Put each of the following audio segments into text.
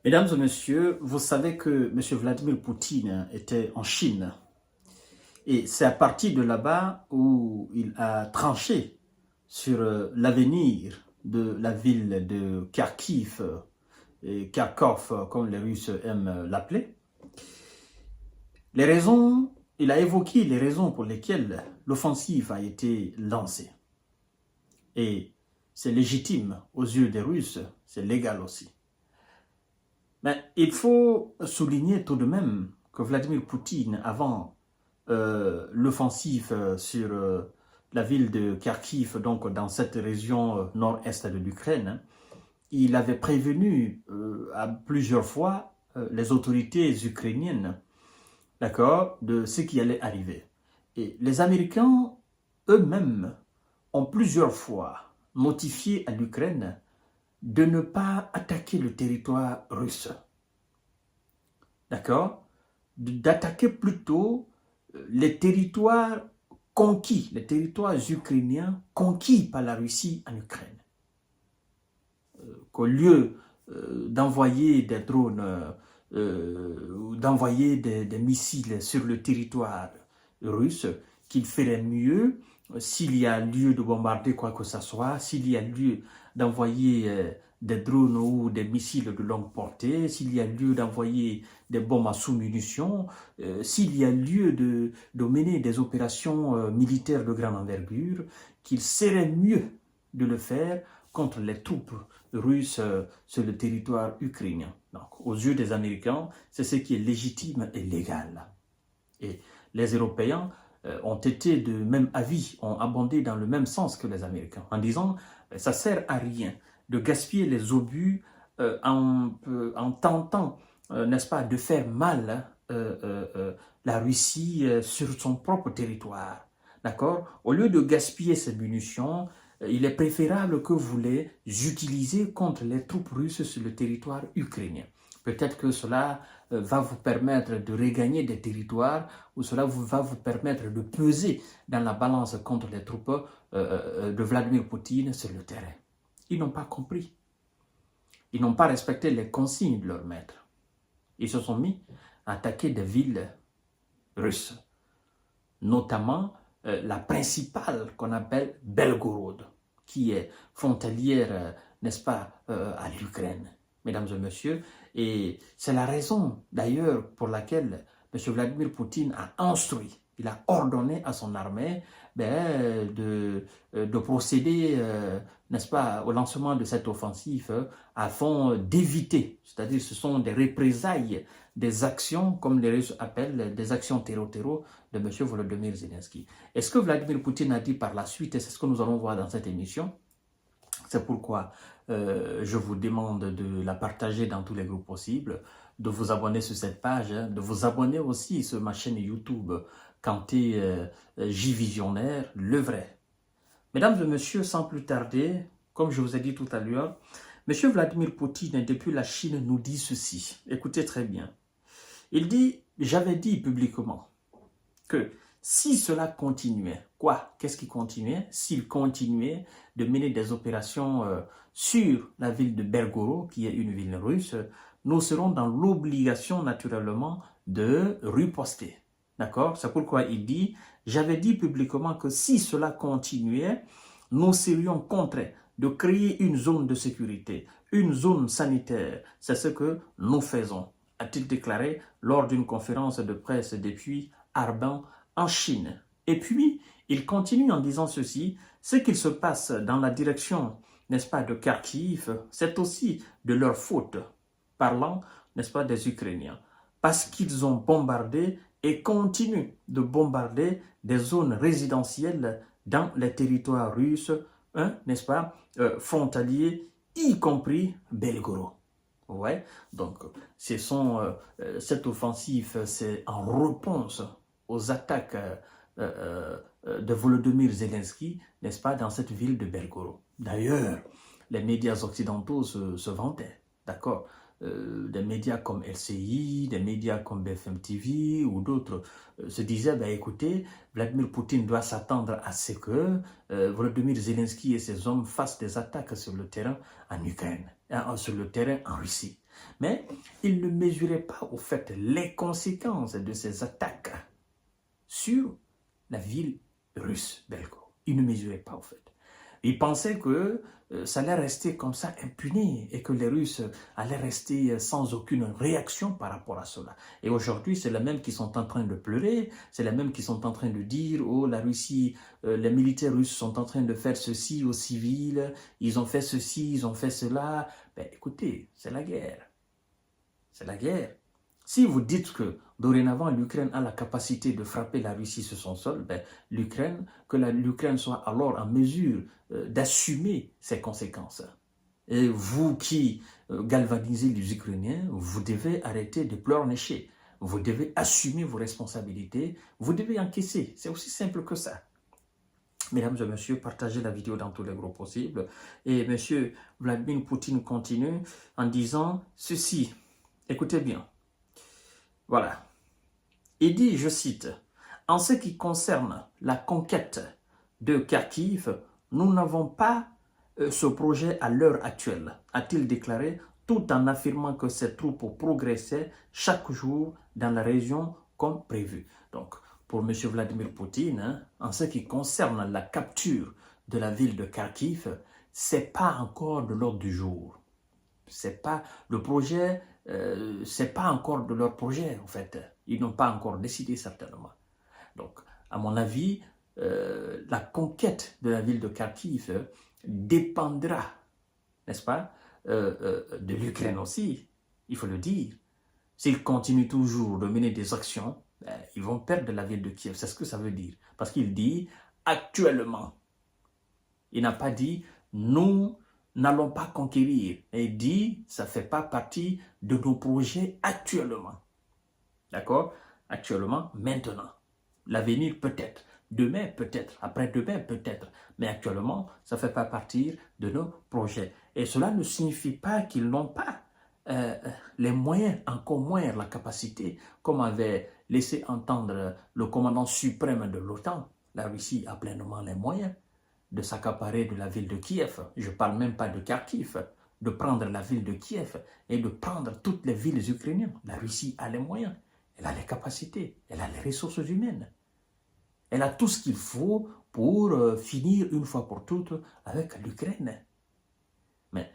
Mesdames et messieurs, vous savez que M. Vladimir Poutine était en Chine. Et c'est à partir de là-bas où il a tranché sur l'avenir de la ville de Kharkiv, et Kharkov, comme les Russes aiment l'appeler. Il a évoqué les raisons pour lesquelles l'offensive a été lancée. Et c'est légitime aux yeux des Russes, c'est légal aussi. Mais il faut souligner tout de même que Vladimir Poutine, avant l'offensive sur la ville de Kharkiv, donc dans cette région nord-est de l'Ukraine, il avait prévenu à plusieurs fois les autorités ukrainiennes, d'accord, de ce qui allait arriver. Et les Américains eux-mêmes ont plusieurs fois notifié à l'Ukraine de ne pas attaquer le territoire russe. D'accord? D'attaquer plutôt les territoires conquis, les territoires ukrainiens conquis par la Russie en Ukraine. Qu'au lieu d'envoyer des drones ou d'envoyer des missiles sur le territoire russe, qu'il ferait mieux, s'il y a lieu de bombarder quoi que ce soit, s'il y a lieu d'envoyer des drones ou des missiles de longue portée, s'il y a lieu d'envoyer des bombes à sous-munitions, s'il y a lieu de mener des opérations militaires de grande envergure, qu'il serait mieux de le faire contre les troupes russes sur le territoire ukrainien. Donc, aux yeux des Américains, c'est ce qui est légitime et légal. Et les Européens ont été de même avis, ont abondé dans le même sens que les Américains, en disant ça ne sert à rien de gaspiller les obus en tentant, n'est-ce pas, de faire mal la Russie sur son propre territoire. D'accord? Au lieu de gaspiller ces munitions, il est préférable que vous les utilisez contre les troupes russes sur le territoire ukrainien. Peut-être que cela va vous permettre de regagner des territoires ou cela va vous permettre de peser dans la balance contre les troupes de Vladimir Poutine sur le terrain. Ils n'ont pas compris. Ils n'ont pas respecté les consignes de leur maître. Ils se sont mis à attaquer des villes russes, notamment la principale qu'on appelle Belgorod, qui est frontalière, n'est-ce pas, à l'Ukraine, mesdames et messieurs. Et c'est la raison, d'ailleurs, pour laquelle M. Vladimir Poutine a instruit, il a ordonné à son armée de procéder, n'est-ce pas, au lancement de cette offensive afin d'éviter, c'est-à-dire ce sont des représailles, des actions, comme les Russes appellent, des actions terreau de M. Volodymyr Zelensky. Est-ce que Vladimir Poutine a dit par la suite, et c'est ce que nous allons voir dans cette émission, c'est pourquoi je vous demande de la partager dans tous les groupes possibles, de vous abonner sur cette page, de vous abonner aussi sur ma chaîne YouTube Kanté J-Visionnaire, le vrai. Mesdames et messieurs, sans plus tarder, comme je vous ai dit tout à l'heure, M. Vladimir Poutine, depuis la Chine, nous dit ceci. Écoutez très bien. Il dit, j'avais dit publiquement que si cela continuait, quoi? Qu'est-ce qui continuait? S'il continuait de mener des opérations sur la ville de Belgorod, qui est une ville russe, nous serons dans l'obligation naturellement de riposter. D'accord? C'est pourquoi il dit, j'avais dit publiquement que si cela continuait, nous serions contraints de créer une zone de sécurité, une zone sanitaire. C'est ce que nous faisons, a-t-il déclaré lors d'une conférence de presse depuis Harbin en Chine. Et puis, il continue en disant ceci, ce qu'il se passe dans la direction, n'est-ce pas, de Kharkiv, c'est aussi de leur faute, parlant, n'est-ce pas, des Ukrainiens, parce qu'ils ont bombardé et continuent de bombarder des zones résidentielles dans les territoires russes, hein, n'est-ce pas, frontaliers, y compris Belgorod. Ouais, donc cette offensive, c'est en réponse aux attaques de Volodymyr Zelensky, n'est-ce pas, dans cette ville de Belgorod. D'ailleurs, les médias occidentaux se vantaient, d'accord, des médias comme LCI, des médias comme BFM TV ou d'autres se disaient, ben, écoutez, Vladimir Poutine doit s'attendre à ce que Volodymyr Zelensky et ses hommes fassent des attaques sur le terrain en Ukraine, sur le terrain en Russie. Mais ils ne mesuraient pas au fait les conséquences de ces attaques sur la ville russe, Belgorod. Ils ne mesuraient pas au fait. Ils pensaient que ça allait rester comme ça impuné et que les Russes allaient rester sans aucune réaction par rapport à cela. Et aujourd'hui, c'est les mêmes qui sont en train de pleurer, c'est les mêmes qui sont en train de dire « Oh, la Russie, les militaires russes sont en train de faire ceci aux civils, ils ont fait ceci, ils ont fait cela. » Ben, écoutez, c'est la guerre. C'est la guerre. Si vous dites que dorénavant l'Ukraine a la capacité de frapper la Russie sur son sol, ben, que l'Ukraine soit alors en mesure d'assumer ses conséquences. Et vous qui galvanisez les Ukrainiens, vous devez arrêter de pleurnicher. Vous devez assumer vos responsabilités, vous devez encaisser. C'est aussi simple que ça. Mesdames et messieurs, partagez la vidéo dans tous les groupes possibles. Et monsieur Vladimir Poutine continue en disant ceci. Écoutez bien. Voilà. Il dit, je cite, « En ce qui concerne la conquête de Kharkiv, nous n'avons pas ce projet à l'heure actuelle, a-t-il déclaré, tout en affirmant que ses troupes progressaient chaque jour dans la région comme prévu. » Donc, pour M. Vladimir Poutine, en ce qui concerne la capture de la ville de Kharkiv, ce n'est pas encore de l'ordre du jour. C'est pas le projet, c'est pas encore de leur projet en fait. Ils n'ont pas encore décidé certainement. Donc, à mon avis, la conquête de la ville de Kharkiv dépendra, n'est-ce pas, de l'Ukraine aussi. Il faut le dire. S'ils continuent toujours de mener des actions, ils vont perdre la ville de Kiev. C'est ce que ça veut dire. Parce qu'il dit actuellement. Il n'a pas dit nous n'allons pas conquérir. Et il dit, ça ne fait pas partie de nos projets actuellement. D'accord? Actuellement, maintenant. L'avenir peut-être. Demain peut-être. Après-demain peut-être. Mais actuellement, ça ne fait pas partie de nos projets. Et cela ne signifie pas qu'ils n'ont pas les moyens, encore moins la capacité, comme avait laissé entendre le commandant suprême de l'OTAN. La Russie a pleinement les moyens de s'accaparer de la ville de Kiev, je ne parle même pas de Kharkiv, de prendre la ville de Kiev et de prendre toutes les villes ukrainiennes. La Russie a les moyens, elle a les capacités, elle a les ressources humaines. Elle a tout ce qu'il faut pour finir une fois pour toutes avec l'Ukraine. Mais,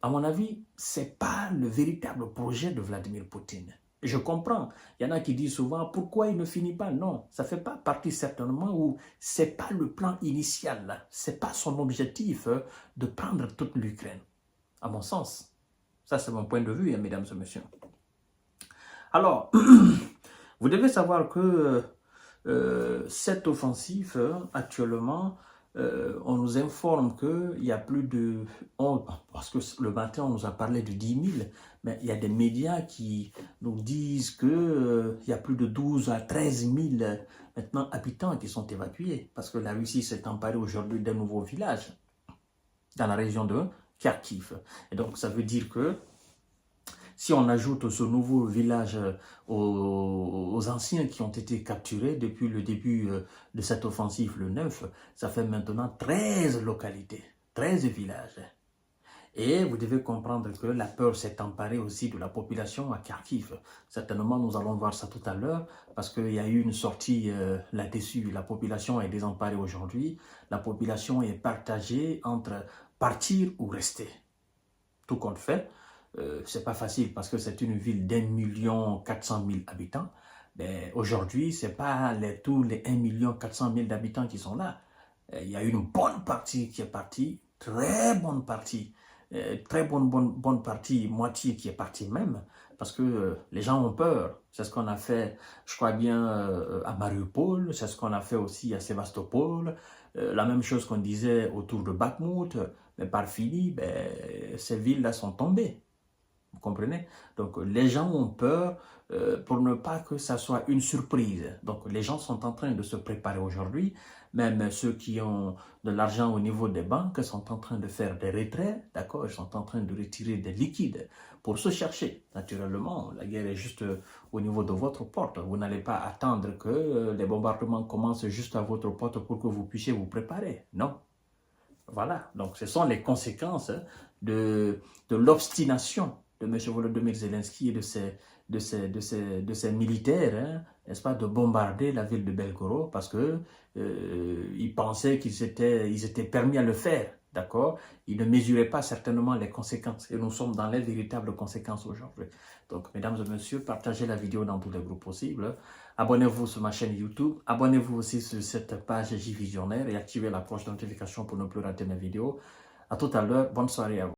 à mon avis, ce n'est pas le véritable projet de Vladimir Poutine. Je comprends. Il y en a qui disent souvent, pourquoi il ne finit pas? Non, ça ne fait pas partie certainement où ce n'est pas le plan initial. Ce n'est pas son objectif de prendre toute l'Ukraine, à mon sens. Ça, c'est mon point de vue, hein, mesdames et messieurs. Alors, vous devez savoir que cette offensive, actuellement, on nous informe qu'il y a plus de... parce que le matin, on nous a parlé de 10 000, mais il y a des médias qui nous disent qu'il y a plus de 12 à 13 000 maintenant habitants qui sont évacués, parce que la Russie s'est emparée aujourd'hui d'un nouveau village dans la région de Kharkiv. Et donc, ça veut dire que si on ajoute ce nouveau village aux anciens qui ont été capturés depuis le début de cette offensive le 9, ça fait maintenant 13 localités, 13 villages. Et vous devez comprendre que la peur s'est emparée aussi de la population à Kharkiv. Certainement, nous allons voir ça tout à l'heure, parce qu'il y a eu une sortie là-dessus. La population est désemparée aujourd'hui. La population est partagée entre partir ou rester. Tout compte fait. C'est pas facile parce que c'est une ville d'1 400 000 habitants. Mais aujourd'hui, c'est pas tous les 1 400 000 habitants qui sont là. Il y a une bonne partie qui est partie, très bonne partie, très bonne partie, moitié qui est partie même, parce que les gens ont peur. C'est ce qu'on a fait, je crois bien, à Mariupol, c'est ce qu'on a fait aussi à Sébastopol, la même chose qu'on disait autour de Bakhmut, mais par fini, ces villes-là sont tombées. Vous comprenez? Donc, les gens ont peur pour ne pas que ça soit une surprise. Donc, les gens sont en train de se préparer aujourd'hui. Même ceux qui ont de l'argent au niveau des banques sont en train de faire des retraits, d'accord? Ils sont en train de retirer des liquides pour se chercher. Naturellement, la guerre est juste au niveau de votre porte. Vous n'allez pas attendre que les bombardements commencent juste à votre porte pour que vous puissiez vous préparer. Non. Voilà. Donc, ce sont les conséquences de l'obstination de M. Volodymyr Zelensky et de ses militaires, hein, n'est-ce pas, de bombarder la ville de Belgorod parce que ils pensaient ils étaient permis à le faire, d'accord? Ils ne mesuraient pas certainement les conséquences et nous sommes dans les véritables conséquences aujourd'hui. Donc, mesdames et messieurs, partagez la vidéo dans tous les groupes possibles. Abonnez-vous sur ma chaîne YouTube. Abonnez-vous aussi sur cette page J Visionnaire et activez la cloche de notification pour ne plus rater mes vidéos. À tout à l'heure. Bonne soirée à vous.